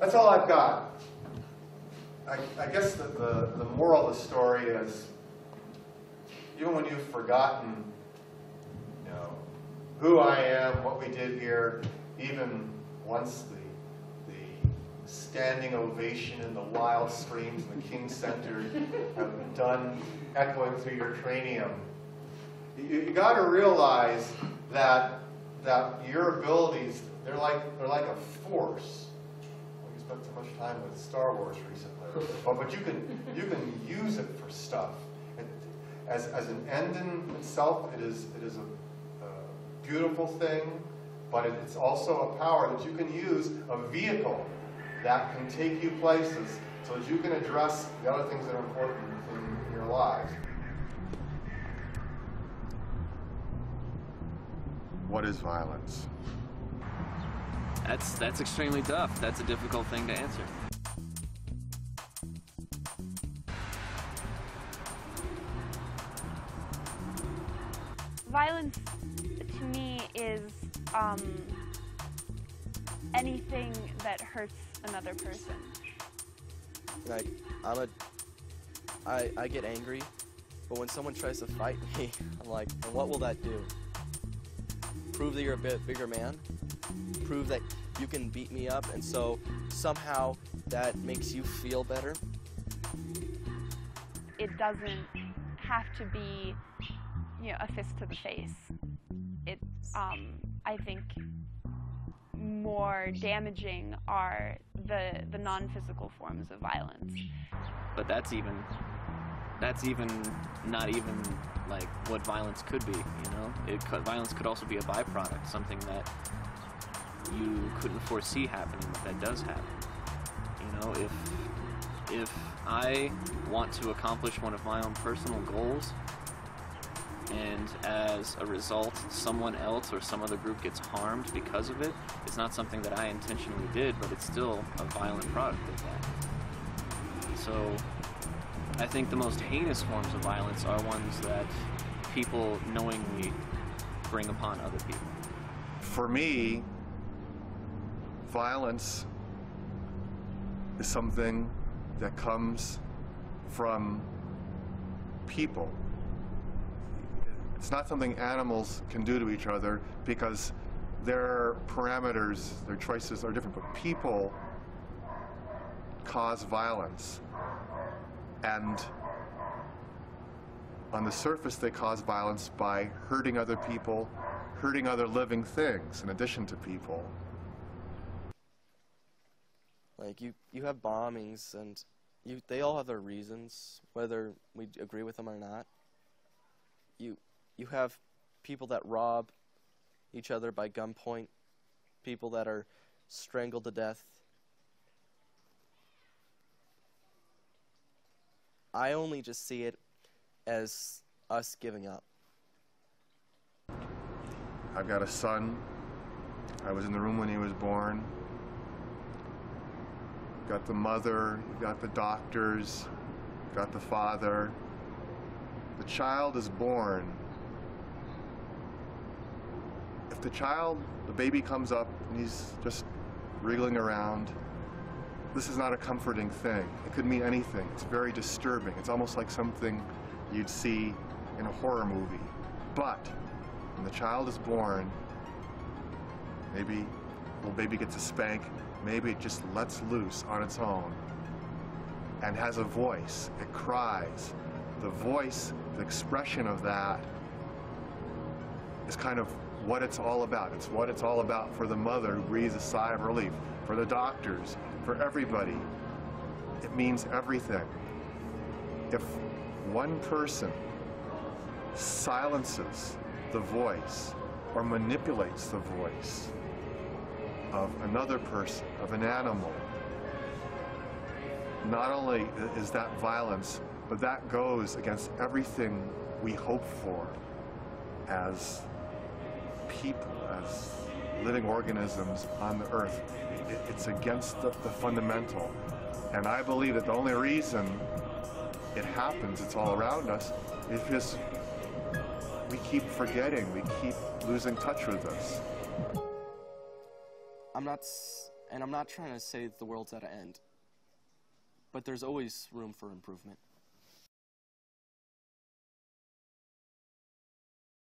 That's all I've got. I guess the moral of the story is, even when you've forgotten, you know, who I am, what we did here, even once the standing ovation and the wild screams in the King Center have done echoing through your cranium, you got to realize that your abilities, they're like a force. We spent so much time with Star Wars recently, but you can use it for stuff. As an end in itself, it is a beautiful thing, but it's also a power that you can use, a vehicle that can take you places so that you can address the other things that are important in your lives. What is violence? That's extremely tough. That's a difficult thing to answer. Violence, to me, is anything that hurts another person. Like, I get angry, but when someone tries to fight me, I'm like, and what will that do? Prove that you're a bit bigger man? Prove that you can beat me up, and so somehow that makes you feel better? It doesn't have to be, you know, a fist to the face. I think more damaging are the non-physical forms of violence. But that's even not even like what violence could be, you know? Violence could also be a byproduct, something that you couldn't foresee happening, but that does happen. You know, if I want to accomplish one of my own personal goals, and as a result someone else or some other group gets harmed because of it, it's not something that I intentionally did, but it's still a violent product of that. So I think the most heinous forms of violence are ones that people knowingly bring upon other people. For me, violence is something that comes from people. It's not something animals can do to each other because their parameters, their choices are different, but people cause violence. And on the surface, they cause violence by hurting other people, hurting other living things in addition to people. Like, you have bombings, and they all have their reasons, whether we agree with them or not. You have people that rob each other by gunpoint, people that are strangled to death. I only just see it as us giving up. I've got a son. I was in the room when he was born. Got the mother, got the doctors, got the father. The child is born. If the baby comes up and he's just wriggling around, this is not a comforting thing. It could mean anything. It's very disturbing. It's almost like something you'd see in a horror movie. But when the child is born, maybe the little baby gets a spank, maybe it just lets loose on its own and has a voice. It cries. The voice, the expression of that is kind of what it's all about. It's what it's all about for the mother who breathes a sigh of relief, for the doctors, for everybody. It means everything. If one person silences the voice or manipulates the voice of another person, of an animal, not only is that violence, but that goes against everything we hope for as people, as living organisms on the earth. It's against the fundamental. And I believe that the only reason it happens, it's all around us, is because we keep forgetting, we keep losing touch with this. I'm not And I'm not trying to say that the world's at an end, but there's always room for improvement.